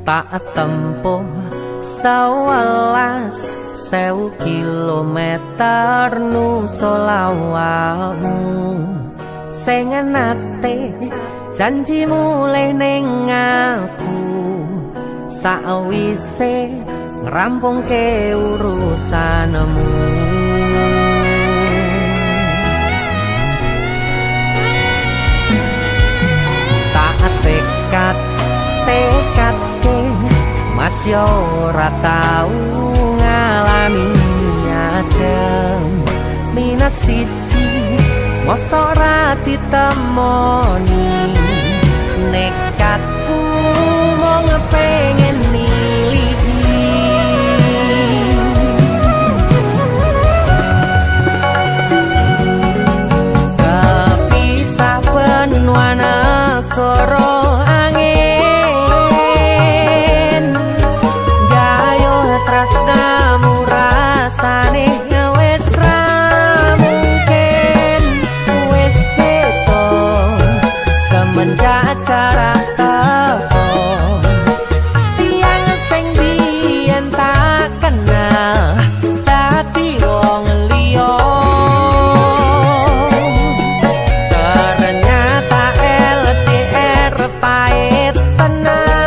tak tempuh 11.000 kilometer nusolawatmu sing nate janji mulih ning aku sawise ngrampungke urusanmu tak tekadke mas yo ora tau ngalami nyadem minus siji mosok ora ditemoni nekatku mau ngepengen milih kepisah benua negara angin gayo tresnamu rasane wis ra mungkin wis beda semenjak jarak teko tiang sing biyen tak kenal dadi wong liya ternyata LDR pahit tenan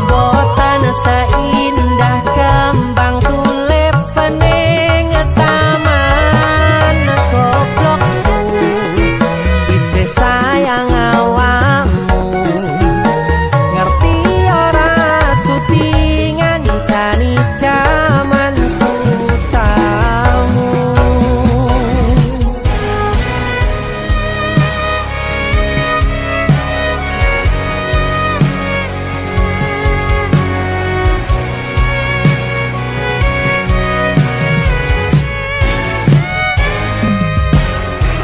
boten seindah kembang tulip pening taman goblokku isih sayang awakmu ngerti ora sudi ngancani jaman susahmu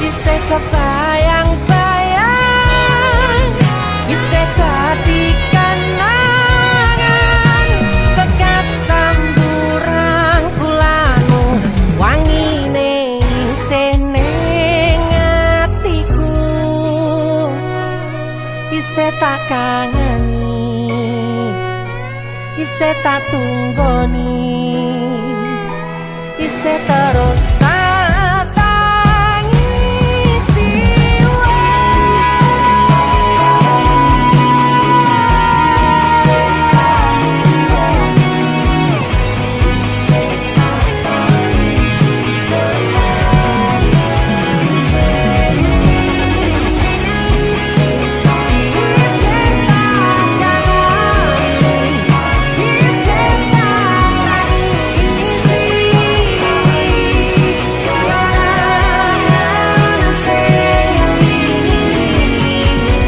isih kebayang-bayang isih dadi kenangan bekas samburan kulanmu wangine isih ning atiku isih tak kangeni isih tak tunggoni isih terus tak tangisi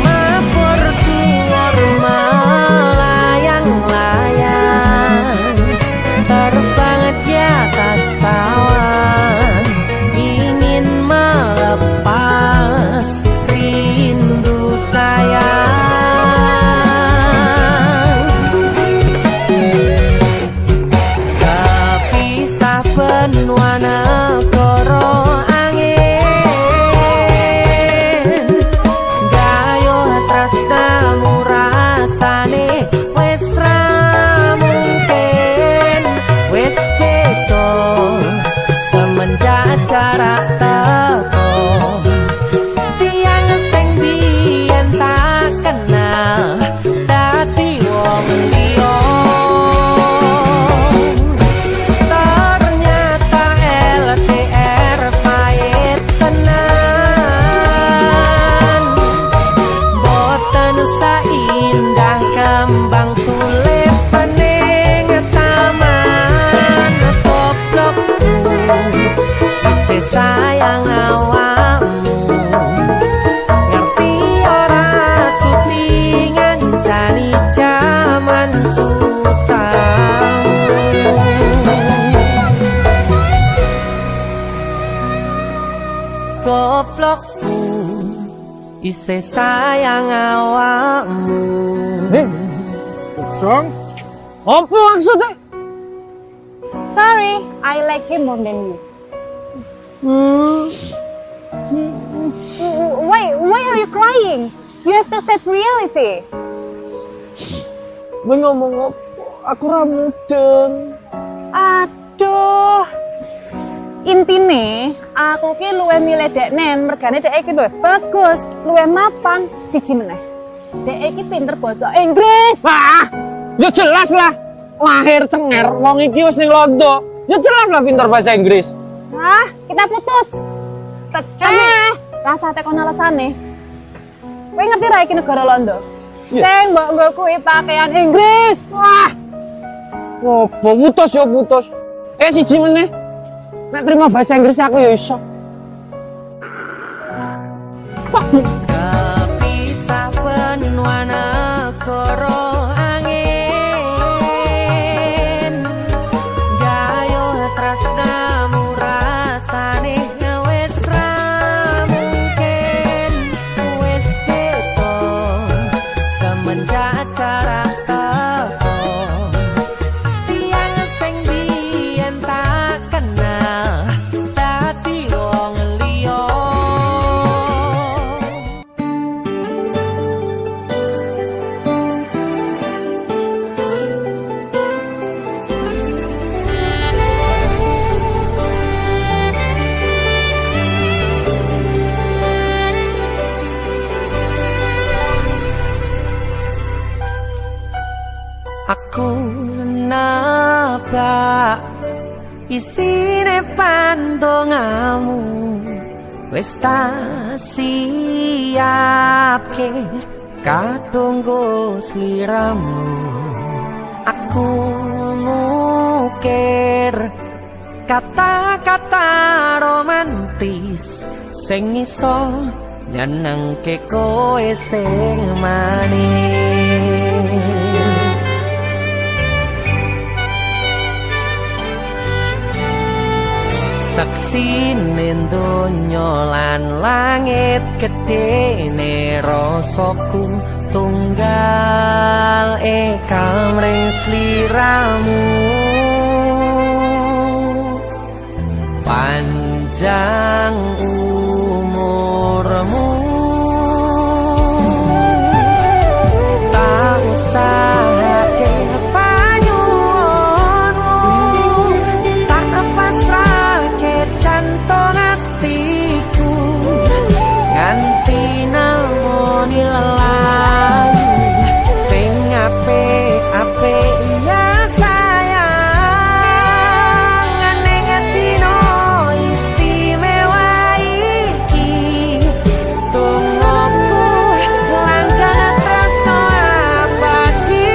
mabur tuor melayang-layang terbang di atas awan ingin melepas rindu sayang kepisah benua negara angin gayo tresnamu rasane wis ra mungkin wis beda semenjak jarak teko tiang sing biyen tak kenal dadi wong liya ternyata LDR pahit tenan boten saindah kembang tulip pening taman goblokku isih sayang awakmu ngerti ora sudi ngancani jaman susahmu goblokku isih sayang awakmu What's wrong? Apa maksudnya? Sorry, I like him more than you. Why are you crying? You have to accept reality. ngomong apa? Aku ra mudeng. Aduh. Intine aku ki luwih milih deknen, mergane dek iki luwih bagus, luwih mapan, siji meneh. Dek iki pinter basa Inggris. Wah, ya jelas lah. Lahir cenger, wong iki wis ning Londo. Ya jelas lah pinter bahasa Inggris. Ah, kita putus. Rasa tekon alasane. Kowe ngerti ra iki negara Londo? Sing mbok nggo kuwi pakaian Inggris. Wah. Oh, putus ya putus. Siji meneh. Nek terima bahasa Inggris aku ya iso. Kepisah benua negara angin, gayuh tresnamu rasane wis ra mungkin, wis beda semenjak jarak teko. Tiang sing biyen tak kenal dadi wong liya. Aku nebak isine pandongamu wis tak siapke kadunggo sliramu. Aku ngukir kata-kata romantis sing iso nyenengke kowe sing manis. Saksine donya lan langit gedene rasaku tunggal kamring sliramu. Panjang umurmu, tak usahake panyuwunmu, tak pasrahke jantung atiku nganti namoni lelayu sing apik-apik ya sayang. Ning dina istimewa iki tungguku langkah tresno abadi.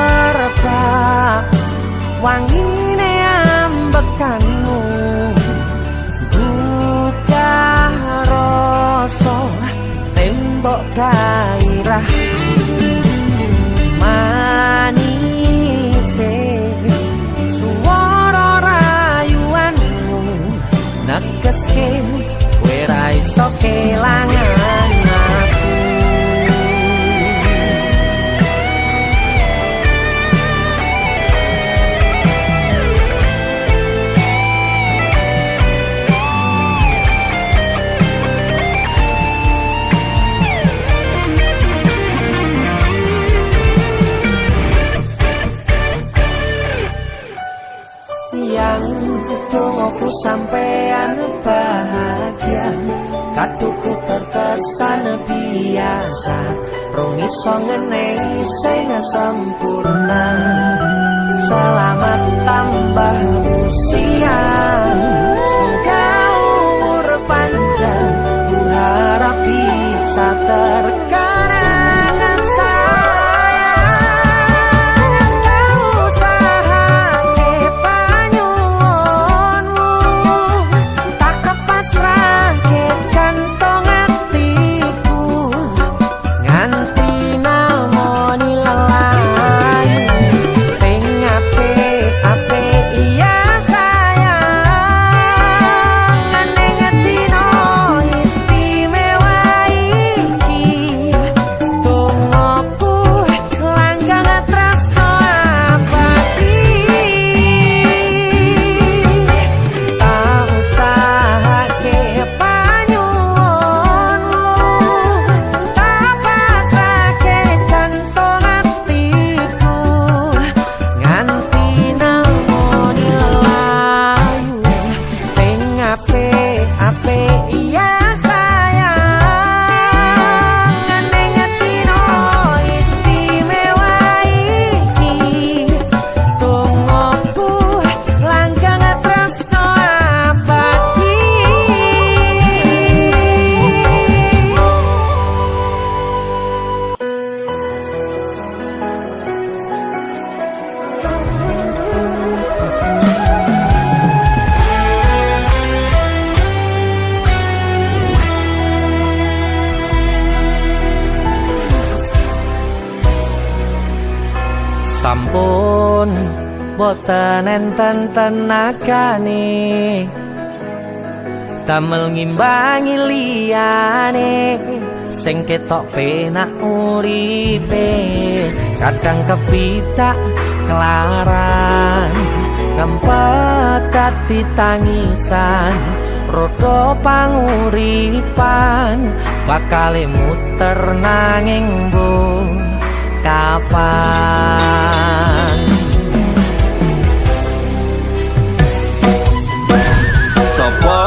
Semerbak wangine ambekanmu, gugah rasa tembok gairah, manise suara rayuanmu negeske kowe ra iso kelangan aku. Yang dongoku sampean bahagia, katuku terkesan biasa, rong iso ngenehi sing sempurna. Selamat tambah usia, semoga umur panjang, ku harap bisa terkenang sayang. Tak usahake panyuwunmu, tak kepasrahke jantung atiku nganti namoni lelayu sing apik-apik iya sayang. sampun boten enten tenagane damel ngimbangi liyane sing ketok penak uripe kadang kepitak kelaran ngempet dadi tangisan rodo panguripan bakale muter nanging bu kapan Sopo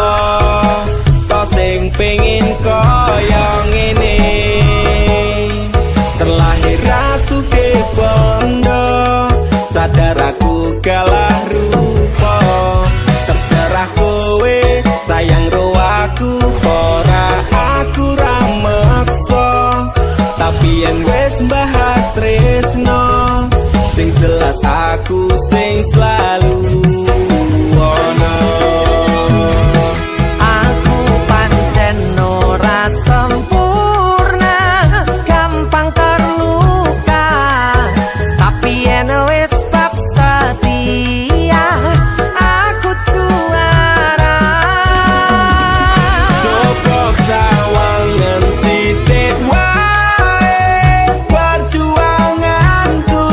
to sing pengin kaya ngene terlahir rasuke bondo sadar aku kalah rupa terserah kowe sayang ro aku ora aku ra meksa tapi yen wis bahas tresno sing jelas aku sing selalu ono aku pancen ora sempurna gampang terluka tapi yen wis bab setia aku juara Joko sawangan sithik wae perjuanganku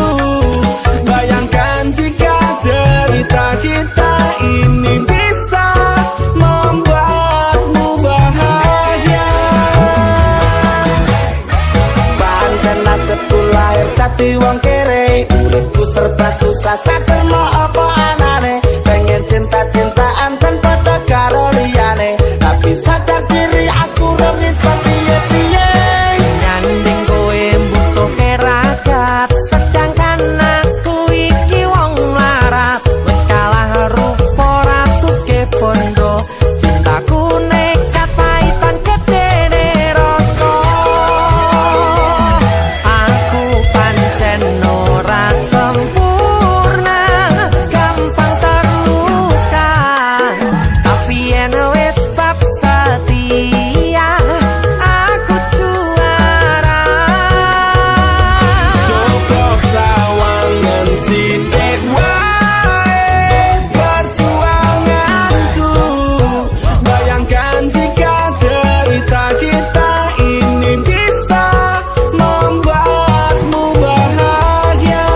bayangkan jika cerita kita ini bisa membuatmu bahagia pancen nasibku lahir dadi wong kere uripku serba susah sakno apa anane pengen cinta-cintaan tanpa karo liyane tapi sadar diri aku ora bisa piye-piye nyanding kowe butuh keragat sedangkan aku iki wong larat wis kalah rupa rasuke bondo cintaku nekat paitan gedene rasa aku pancen ora sempurna gampang terluka tapi yen wis bab setia aku juara Joko sawangan sithik wae perjuanganku bayangkan jika cerita kita ini bisa membuatmu bahagia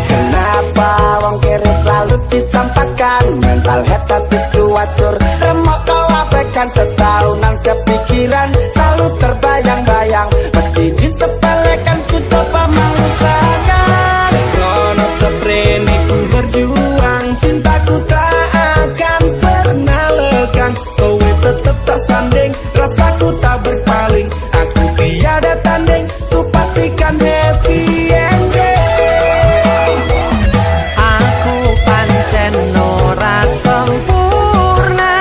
Kenapa wong kiri selalu dicampakkan mental head tapi kuacur remok kau abaikan setaunan kepikiran selalu terbayang-bayang meski disepelekan ku coba mengusahakan Seprono seprene ku berjuang cintaku tak akan pernah lekang kowe tetep tak sanding rasaku tak berpaling aku tiada tanding ku pastikan happy ending aku pancen ora sempurna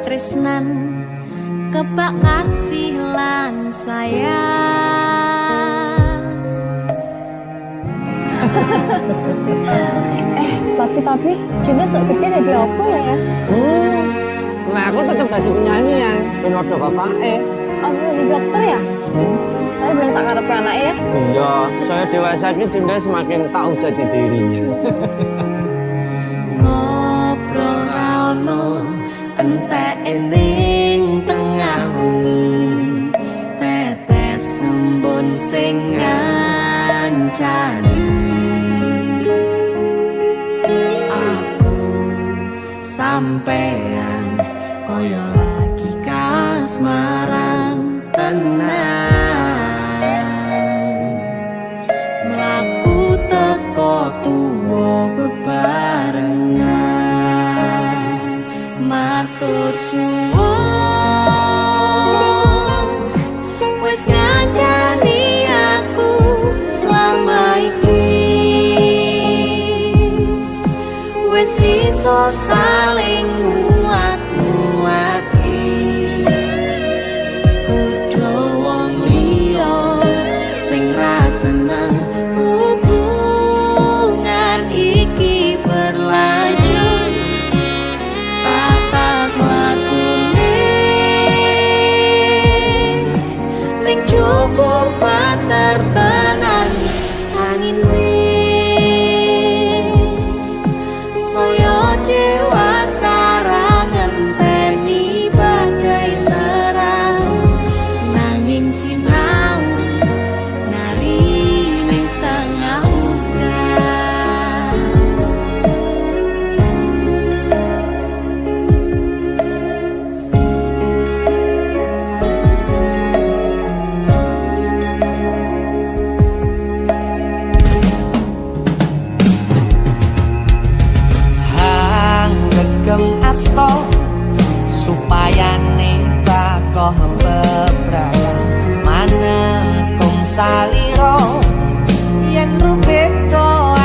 katresnan kebak kasih lan sayang. Tapi Juna sok gede ada apa ya? Nah aku tetap jadi penyanyi ya, penodo bapak Oh, jadi dokter ya? Tapi belum sakarepe anaknya ya? Iya, saya dewasa ini Dinda semakin tahu jati dirinya. Ngobrol rano entek ening tengah wengi, tetes embun sing ngancani. Aku sampean koyo lagi kasmaran tenan, mlaku teko tuwa bebarengan, matur suwun wis ngancani aku selama iki, wis iso saling nguat-nguati. Kudu wong liya sing ra seneng hubungan iki berlanjut, tata lakune ning cukup pater tenan angine. Saya dewasa ra ngenteni badai terang, nanging sinau nari ning tengah udan. Hang gegem asto supaya nembako bebraya manekung saliro yen rubeda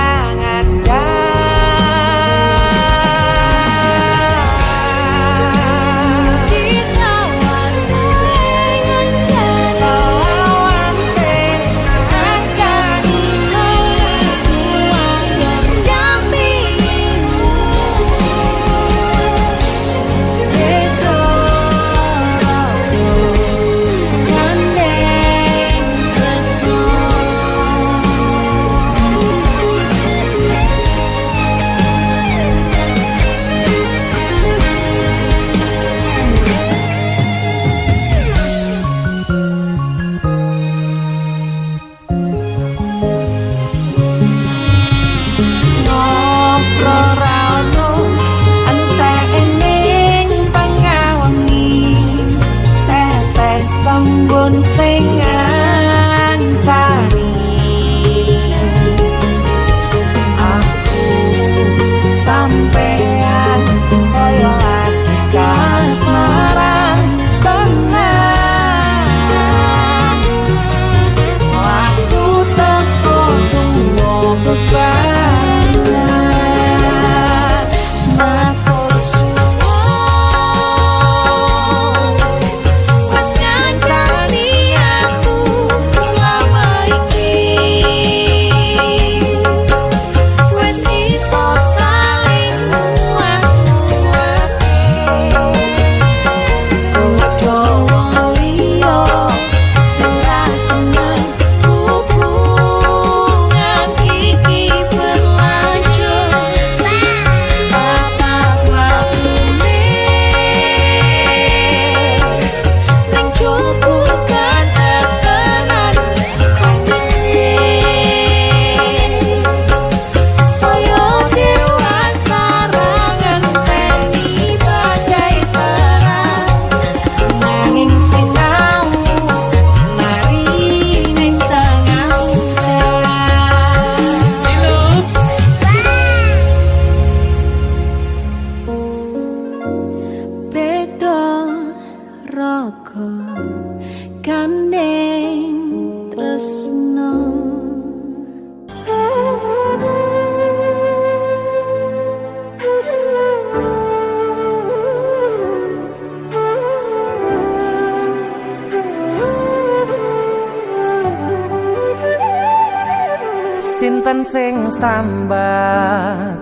boten sing sambat,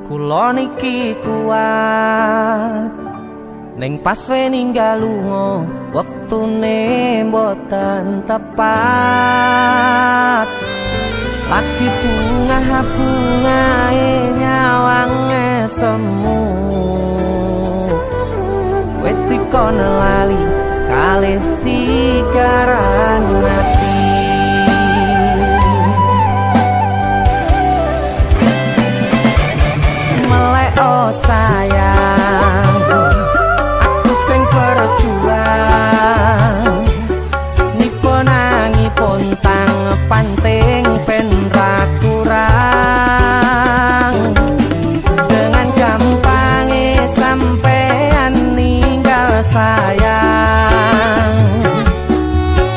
kula niki kuat. Ning pas ninggal lunga, wektune boten tepat. Lagi bunga-bungae nyawange semu, wis dikono lali kalih sikaran ati. Melek oh sayang, aku sing berjuang, nipun nangipun tang panting pen ra kurang. Dengan gampangnya sampean ninggal sayang,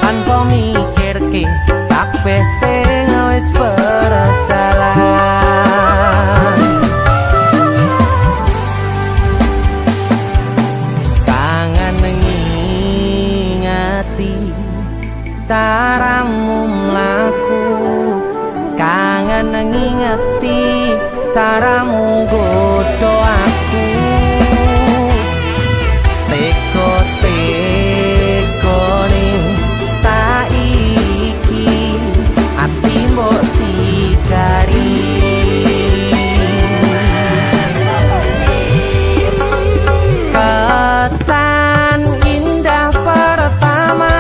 tanpa mikir ke kabeh sing wis berjalan. Kangen ngingati caramu mlaku, kangen ngingati caramu godho aku. Teko-tekone saiki ati mbok sikari. Kesan indah pertama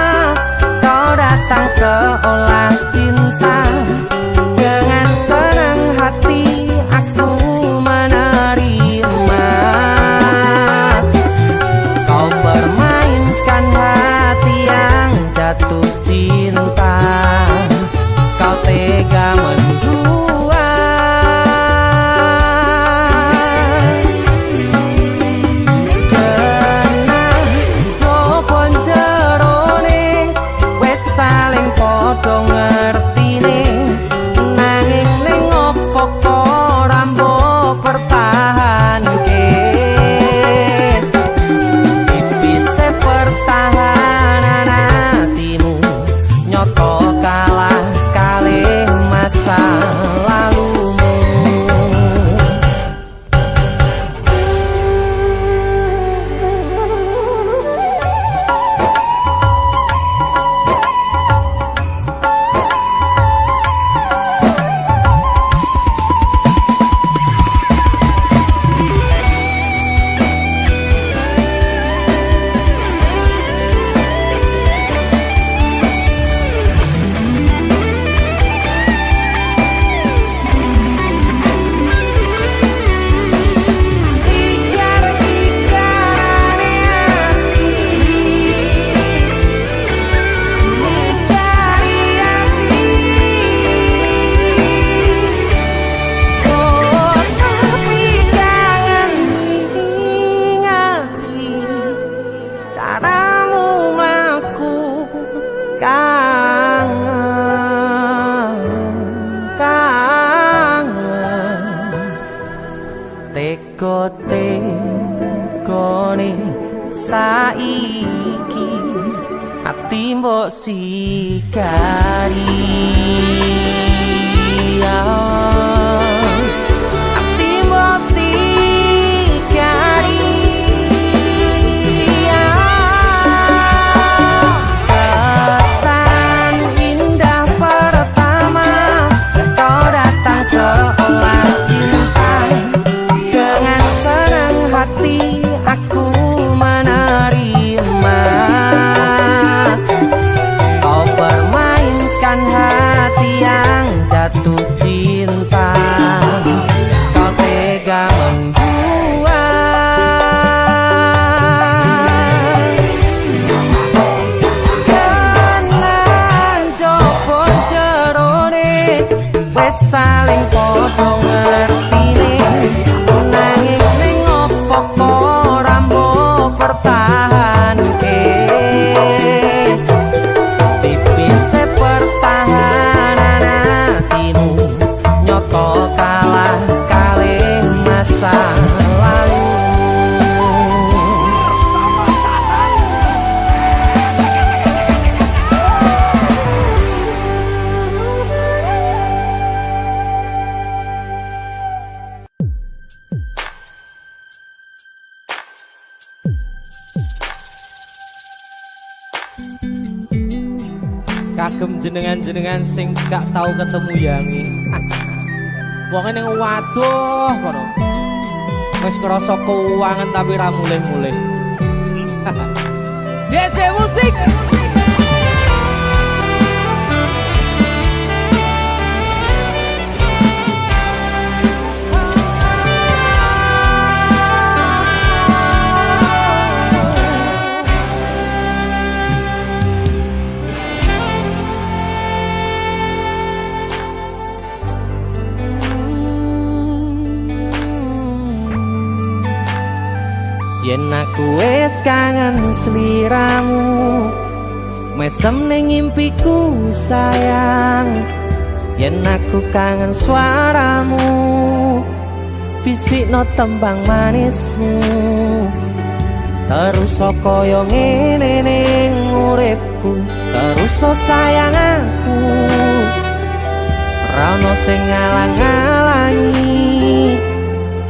kau datang seolah cinta. Dengan senang hati aku menerima. Kau permainkan hati yang jatuh cinta. Kau tega mendua. Kena jopon jerone, wes saling podo ngertine. Nanging ning opo ora mbok pertahanke. Tipise pertahanan hatimu, nyoto kalah kalih masa lalumu. Caramu mlaku, kangen, kangen. Teko-tekone saiki ati mbok sikari. Ati mbok sikari. Kesan indah pertama kau datang seolah cinta. Dengan senang hati aku menerima. Kau permainkan hati yang jatuh cinta. kagem jenengan-jenengan sing gak tau ketemu yangi. Wong ning waduh kono. Wis ngrasa keuangan tapi ra mulih-mulih. DC musik. Yen aku wis kangen sliramu, mesem ning impiku sayang. Yen aku kangen suaramu, bisikno tembang manismu. Terus kaya ngene ning uripku, terus sayang aku. Ra ono sing ngalang-alangi,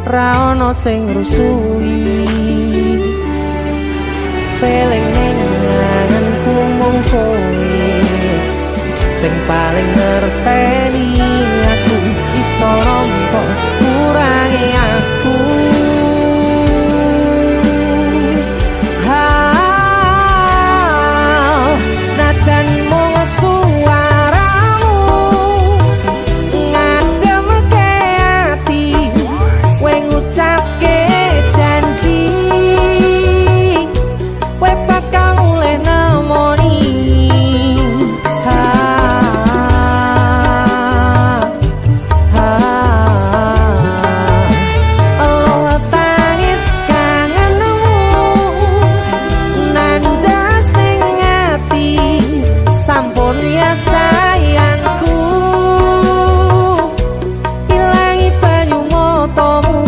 ra ono sing rusui. Feeling ning ngangenku mung kowe sing paling ngerteni aku. Iso nampa kurangi aku. Senajan mung suaramu ngademke ati, kowe ngucapke janji kowe bakal mulih nemoni. Allah tangis kangenmu nandas ning ati, sampun ya sayangku. Ilangi banyu matamu,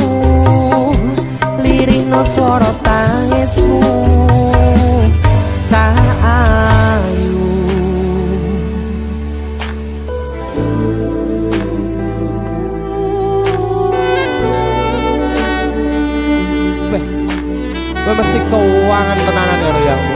lirihno swara tangismu. Cahayu gue mesti keuangan tenanan ya royangmu.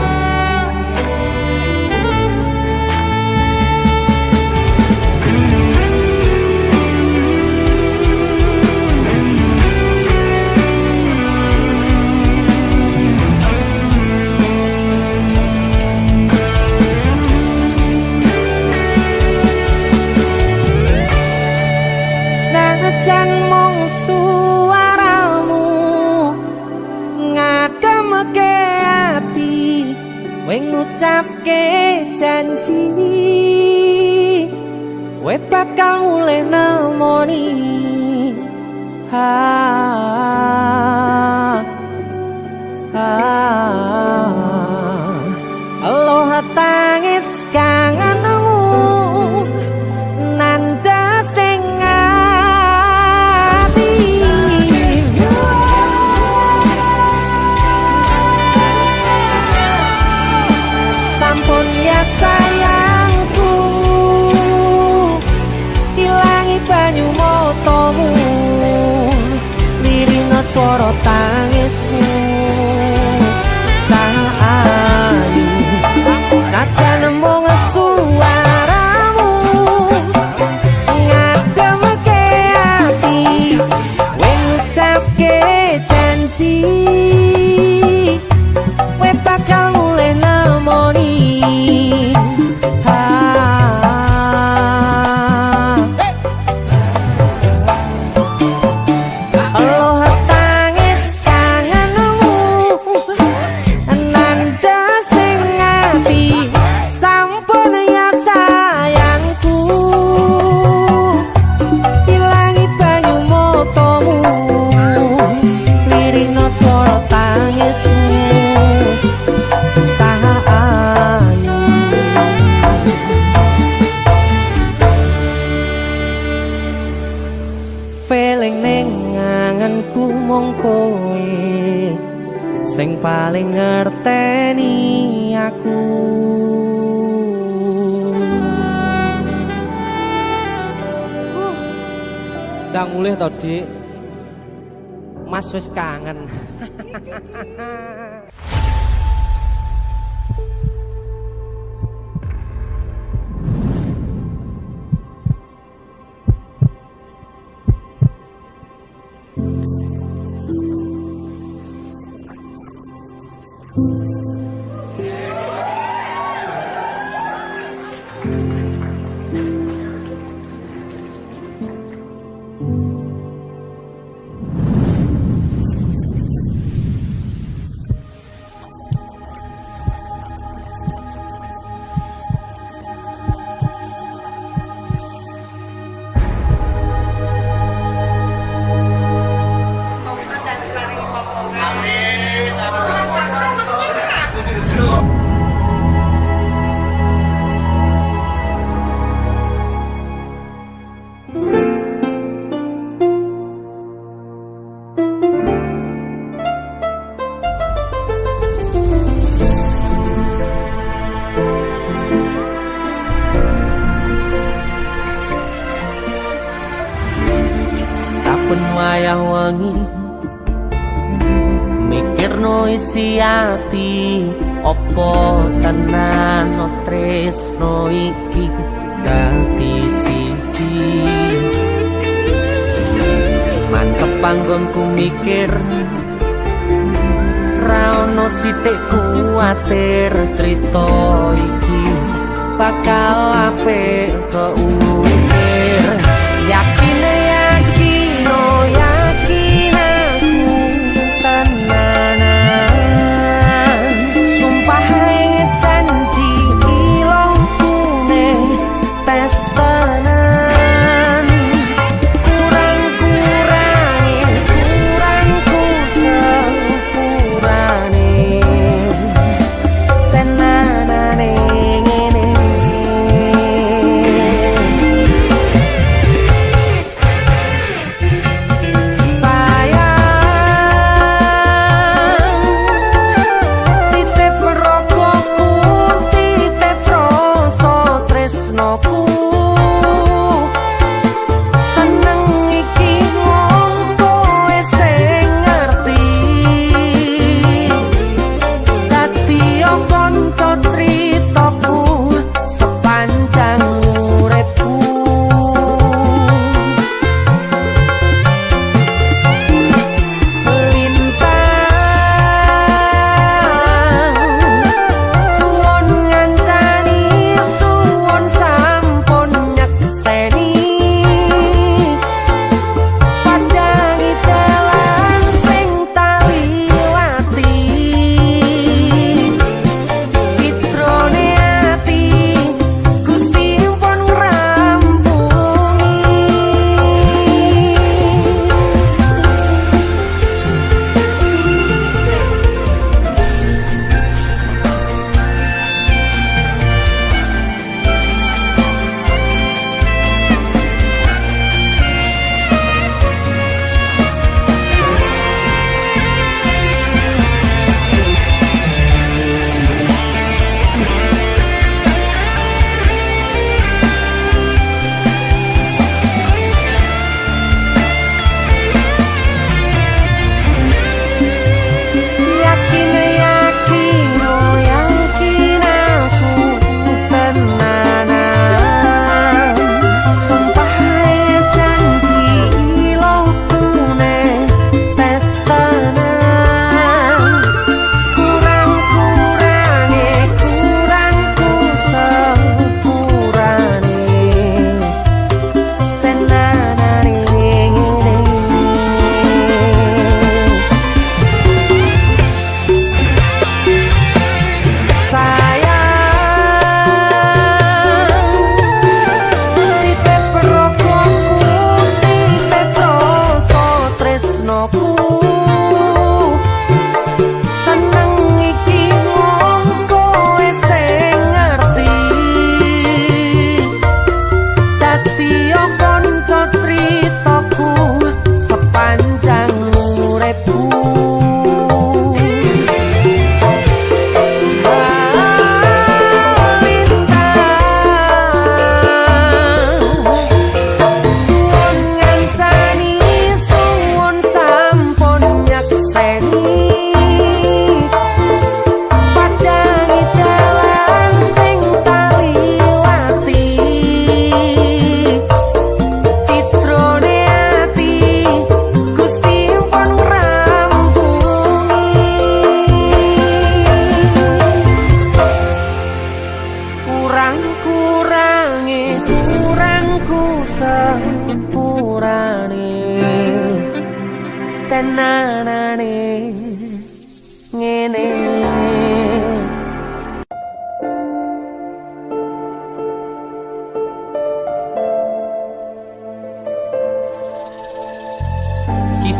Senajan mung suaramu ngademke ati, kowe ngucapke janji kowe bakal mulih nemoni. Allah tangis kangenmu nandas ning ati. Sampun ya sayangku, ilangi banyu matamu, lirihno swara tangismu. Cahayu senajan mung suaramu ngademke ati, kowe ngucapke janji kowe bakal mulih nemoni. Allah tangis kangenmu nandas ning ati, sampun ya sayangku. Ilangi banyu matamu, lirihno swara tangismu. Cahayu feeling ning ngangenku mung kowe sing paling ngerteni aku. Ndang mulih to, Dik. Mas wis kangen. Saben wayah wengi mikirno isi ati opo tenan tresno iki dadi siji mantep panggonku mikir ra ono sithik kuwatir crita iki bakal apik keukir yakin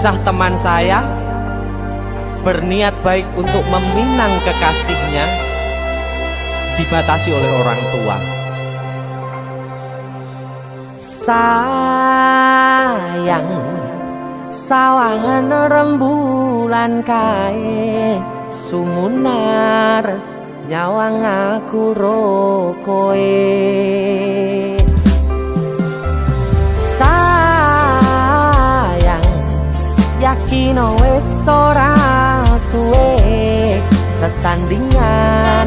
Kisah teman saya berniat baik untuk meminang kekasihnya dibatasi oleh orang tua. Sayang, sawangan rembulan kae sumunar nyawang aku rokoe. Sayang, yakin wis ora suwe sesandingan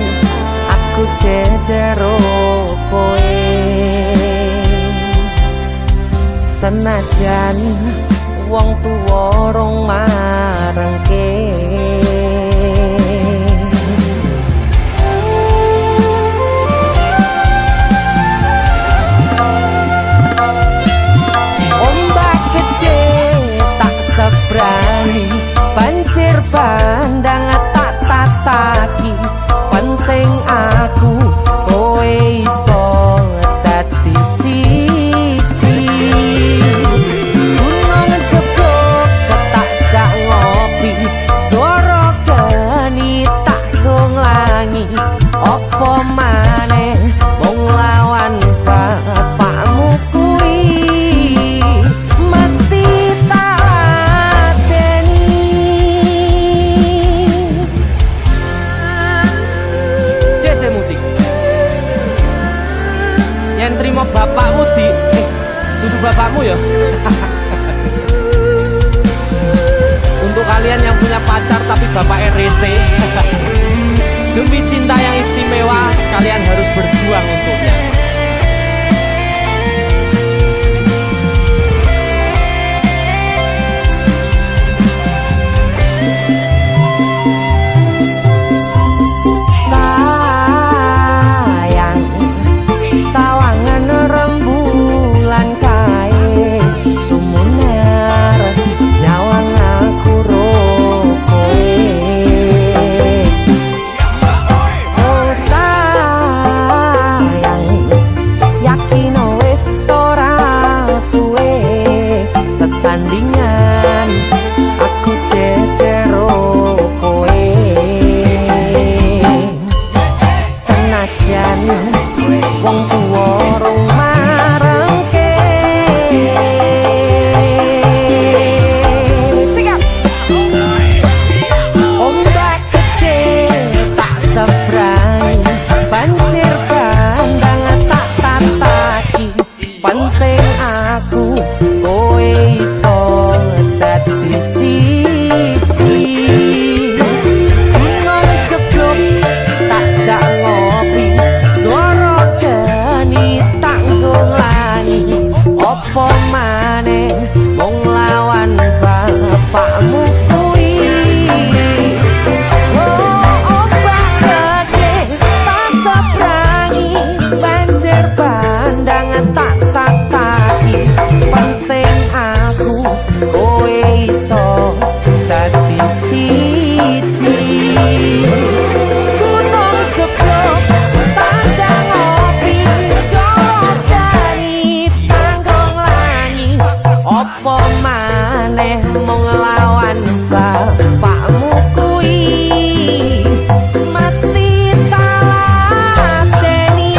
aku jejero koe. Senajan wong tuwa rong marengke, ombak gede tak seberani, banjir bandang tak tataki. Penting aku kowe iso dadi siji. Gunung jebok ketak jak ngopi, segoro geni tak gonglangi. Apa maneh mung lawan bapakmu kuwi, mesti tak ladeni. Dese musik yang terima bapakmu di duduk bapakmu ya. Untuk kalian yang punya pacar tapi bapak RC, demi cinta yang istimewa kalian harus berjuang untuknya. Sayang, sawangan rembulan kae sumunar nyawang aku rokoe. Oh sayang, yakin wis ora suwe sesandingan aku jejero koe. Senajan wong tuwa rong marengke. Sikap ombak gede tak seberani, banjir bandang tak tataki. Penting aku kowe iso dadi siji. Gunung jeblok tak jak ngopi, segoro geni tak nglangi. Apa maneh mung lawan bapakmu kuwi. Oh ombak gede tak seberani, banjir bandang tak tataki. Penting aku kowe iso dadi siji. Gunung jeblok tak jak ngopi, segoro geni tak nglangi. Apa maneh mung lawan bapakmu kuwi, mesti tak ladeni.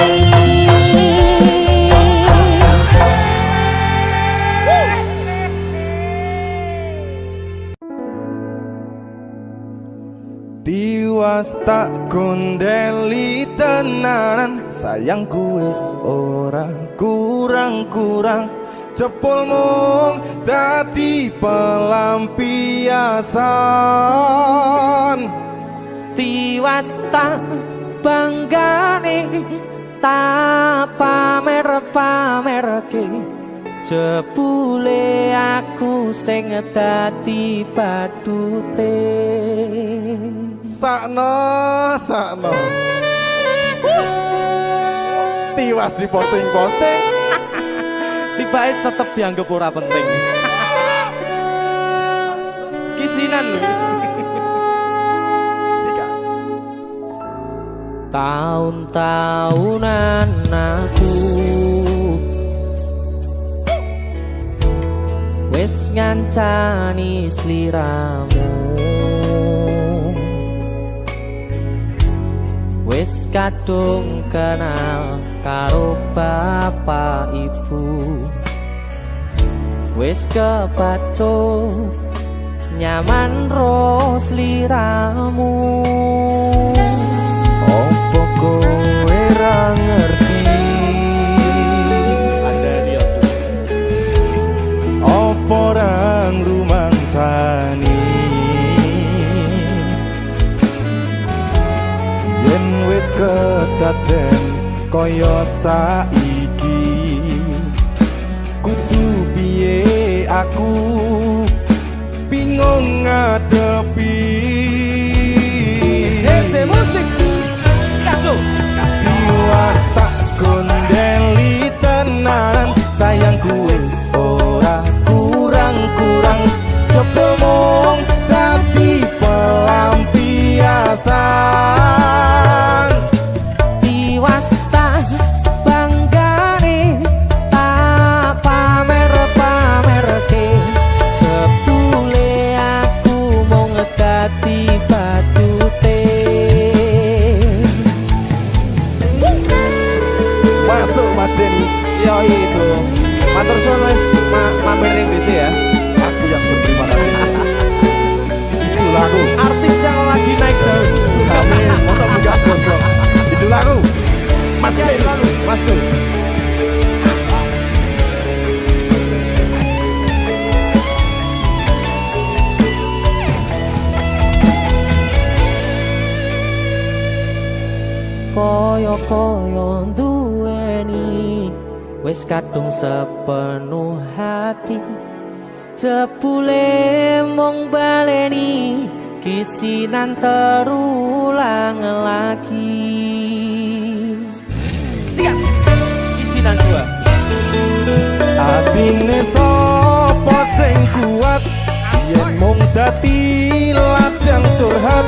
Tiwas tak kondeli tenanan, sayangku wis ora kurang-kurang. Cepulmu dadi pelampiasan. Tiwas tak banggane, tak pamer-pamerke. Jebule aku sing dadi badute. Sakno tiwas di posting-posting. Tibae tetep dianggap ora penting. Kisinan lho. Sika Tahun-tahunan aku wis ngancani sliramu, wis kadung kenal karo bapak ibu, wis kepacut nyaman ro sliramu. Opo kowe ra ngerti, opo ra ngrumangsani yen wis kedaden kaya saiki. Kudu piye aku bingung ngadepi. Dese musik Kado Tiwas tak gondeli tenan, sayangku wis ora kurang-kurang. Coba mong dadi pelampiasan. tiwas tak banggane tak pamer-pamerke, jebule aku mung dadi badute. Masuk Mas Denny, Yo itu matur suwun wis mampir ning DC ya. aku yang berterima kasih. Itulah aku. Artis yang lagi naik daun. Amin. Masa buka gondrong. Itulah aku. Mas Sehat Denny. selalu, Mas Du. Koyo-koyo duweni wis kadung sepenuh hati, jebule mung baleni kisinan terulang lagi. Siap, kisinan dua. Atine sapa sing kuat yen mung dadi ladang curhat.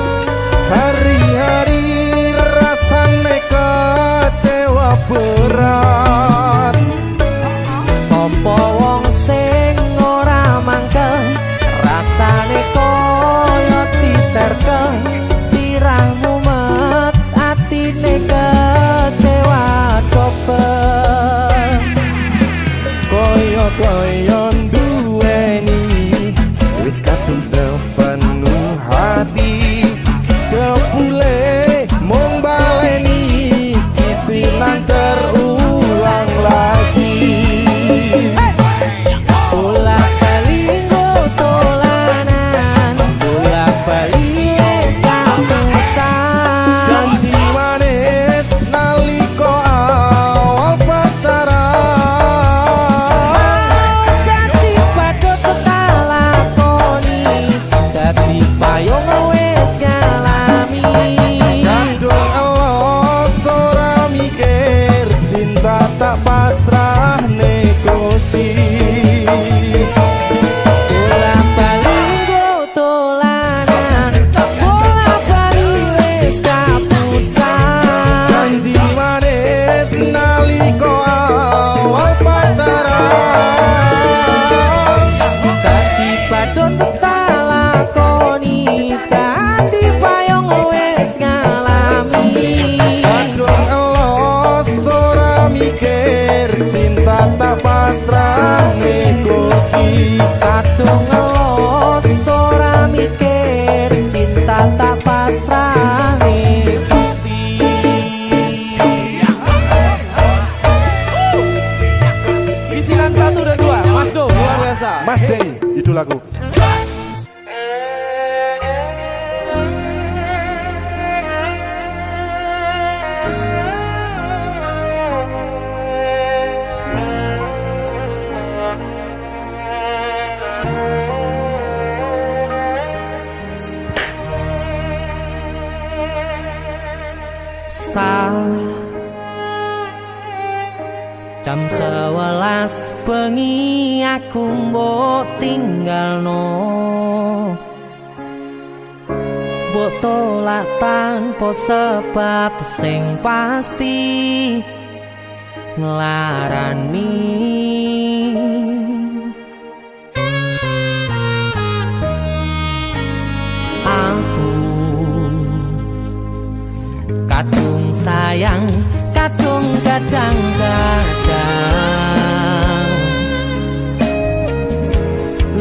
Hari-hari rasane kecewa berat. Sopo wong sing ora mangkel, rasane koyo diserkel, sirahmu met atine kecewa dobel. Koyo-koyo duweni wis kadung sepenuh hati, jebule mung baleni kisinan terulang lagi. Bolak-balik tolanan, bolak-balik wis kapusan. Janji manis nalika awal pacaran, Dadi badut tak lakoni, dadi payung wis ngalami. kandung elos ora mikir, cinta tak pasrah ning Gusti. Bolak-balik tolanan, bolak-balik wis kapusan. Janji manis nalika awal pacaran, Dadi badut tak lakoni, dadi payung wis ngalami. kandung elos ora mikir, cinta tak pasrah ning Gusti. Kadung ngelos ora mikir, cinta tak pasrah ning Gusti. Isilan 1 dan 2, Mas Do, luar biasa. Mas Denny, idolaku. Jam 11 bengi aku mbok tinggalno, mbok tolak tanpa sebab sing pasti nglarani. kadung sayang kadung kadang-kadang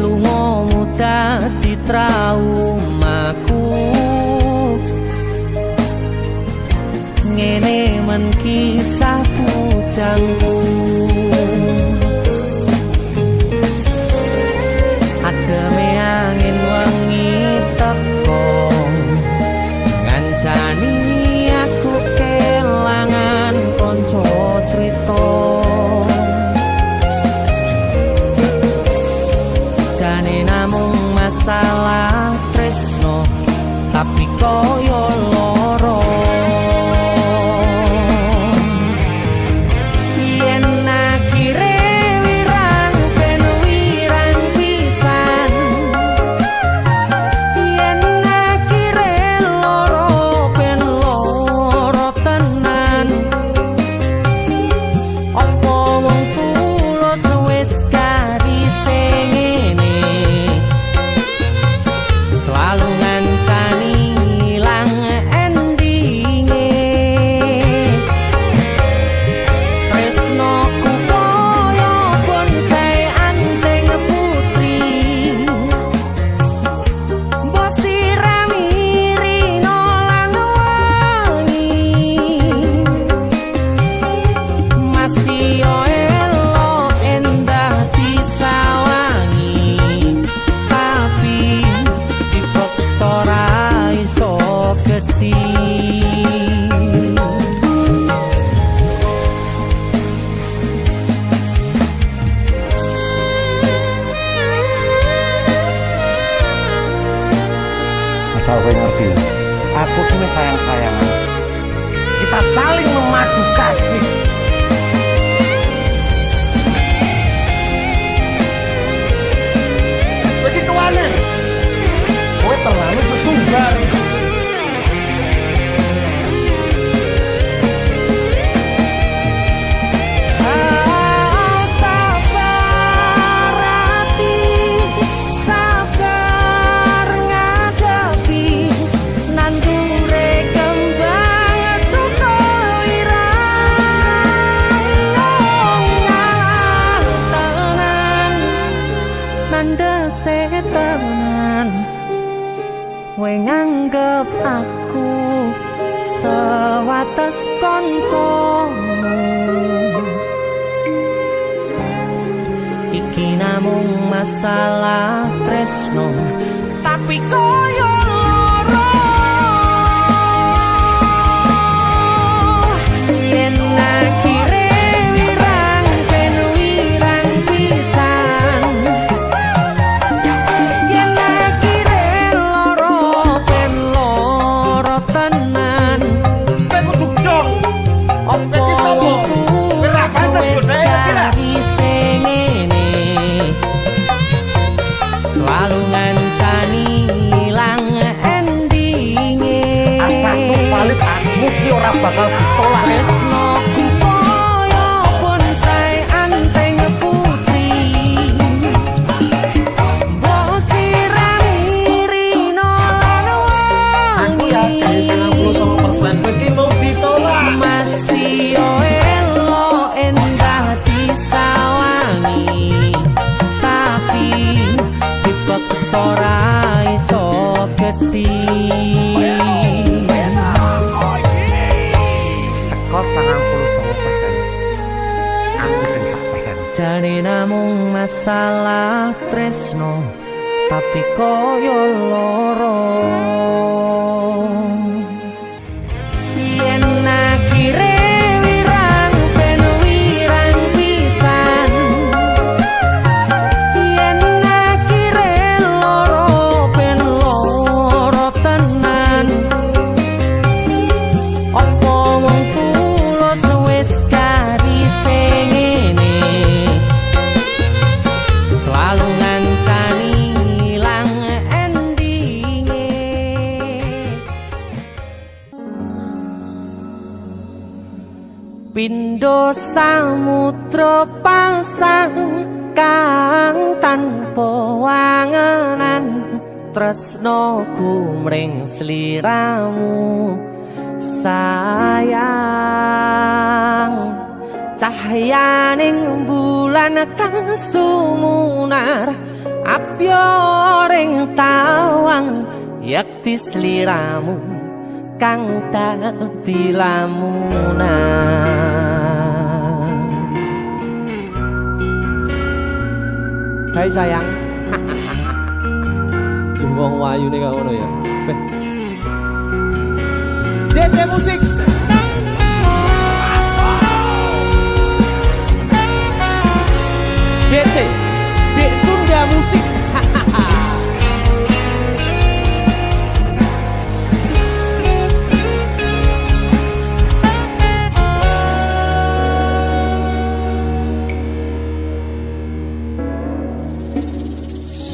lungamu dadi traumaku ngene men kisah bujangku ademe angin wangi teko ngancani aku kelangan konco crita jane namung masalah tresno tapi koyo loro Asal kowe ngerti, aku kini sayang-sayangan. Kita saling memadu kasih. Bagi kewanen, kowe terlalu sesumbar. Tenan kowe nganggep aku sewates kancamu iki namung masalah tresno tapi koyo loro yen akhire selalu ngancani ilang endinge Asaku valid aku ki ora bakal ditolak. tresnoku koyo bonsai anteng putri mbok sirami rino lan wangi Aku yakin 99% kowe ki mau ditolak. masih elo endah disawangi tapi dipaksa ora iso gedhi Seko 99%. Aku sing 1%. jane namung masalah tresno tapi koyo loro yen akhire wirang ben wirang pisan yen akhire loro ben loro tenan opo wong tulus wis karise ngene selalu ngancani ilang endinge Pindho samudra pasang kang tanpa wangenan tresnoku mring sliramu sayang cahyaning bulan kang sumunar apyoring tawang yakti sliramu kang dadi lamunan. Hai sayang. Jengwong wayu nih ngono ya. Beh. DC musik. DC. Dek Tunda musik.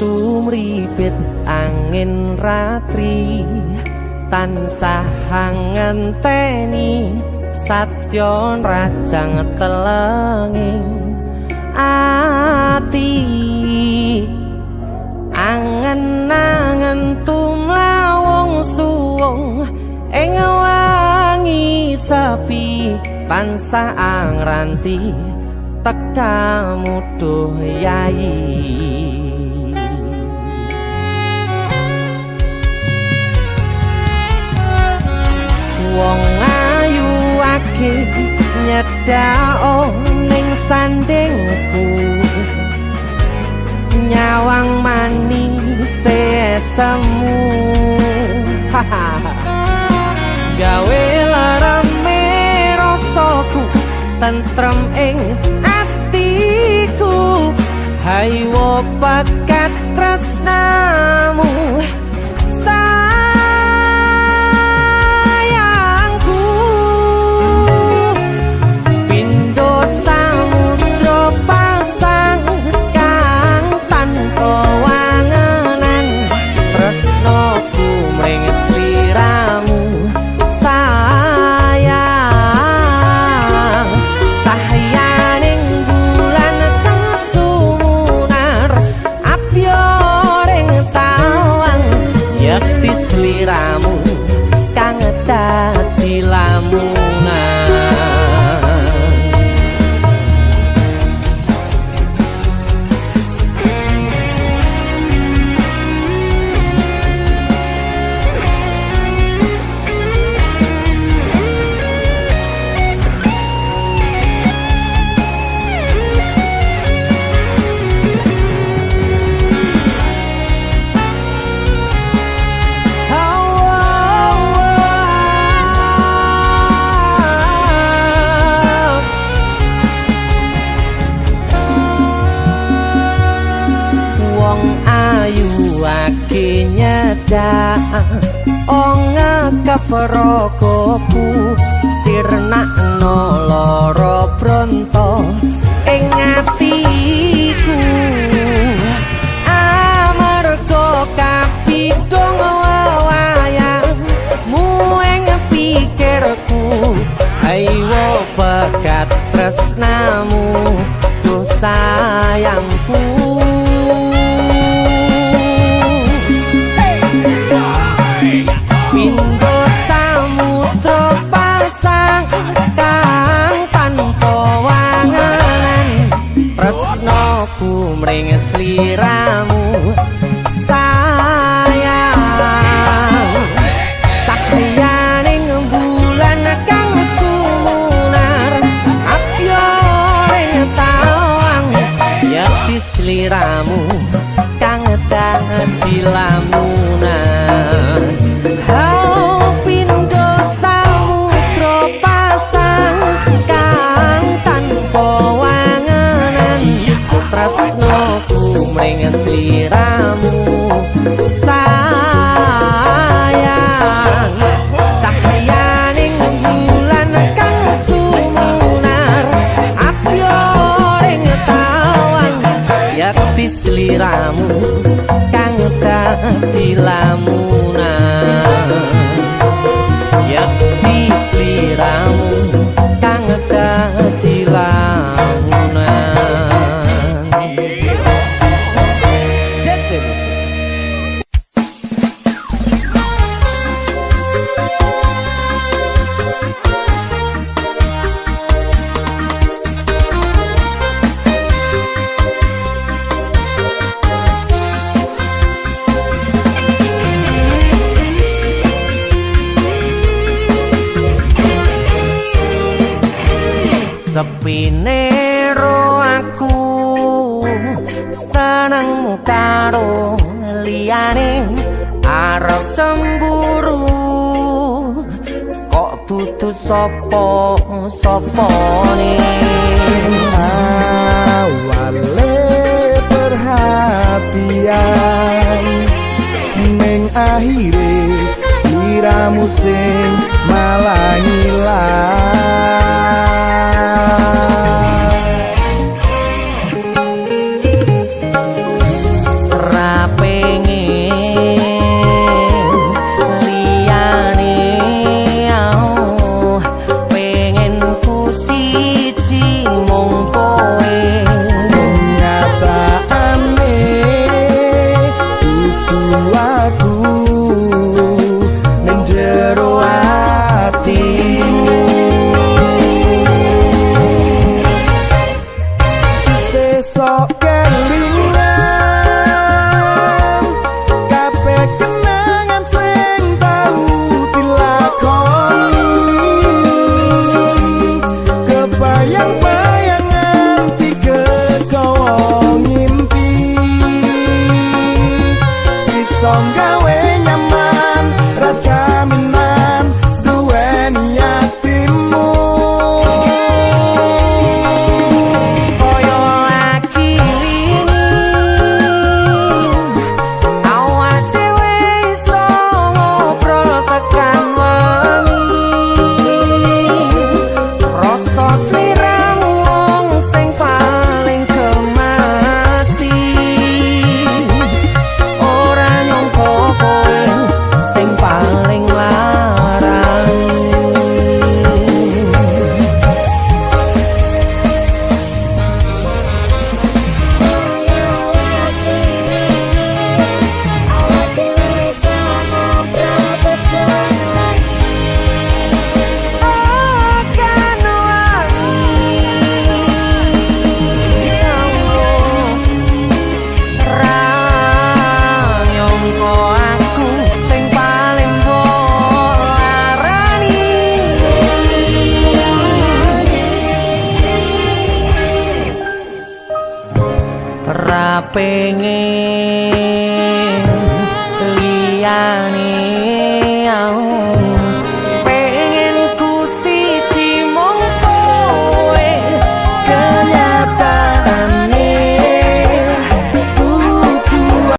Sumripit angin ratri tansah ngenteni satyon rajang telenging ati angen-angen tumlawung suwung ing wangi sepi tansah angranti tekamu duh yayi. Wong ayu ake nyedao ning sandingku nyawang manis semu gawe larame rasaku tentrem ing atiku haywo bakat tresnamu sliramu kang dadi lamunan. Nyeda onga keperogoku sirna noloro bronto ing atiku amarga kapidong wayangmu ing pikirku ayo bakat tresnamu duh sayangku. Pindho samudra pasang kang tanpa wanganan tresnaku mring sliramu sayang cahyaning bulan kang sumunar apyoring tawang yakti sliramu kang dadi lamunan. Pindho samudra pasang kang tanpa wanganan tresnaku mring sliramu sayang cahyaning bulan kang sumunar apyoring tawang yakti sliramu kang dadi lamunan. Yakti sliramu kang dadi lamunan. sepine ro aku senengmu karo liyane arep cemburu kok dudu sapa-sapane awale perhatian ning akhire siramu sing malah ngilang ra pengen liyane pengen ku siji mung kowe nyataane dudu aku ning jero atimu sesok kelingan kabeh kenangan sing tau dilakoni kebayang-bayangan tiga kowo ngimpi iso gawe nyaman rajaminan duweni atimu koyo lagi wingi awak dhewe iso ngobrol tekan wengi rasa sliramu wong sing paling kemati ora nyangka kowe sing paling larang akan nyangka aku sing paling mbok larani ra pengen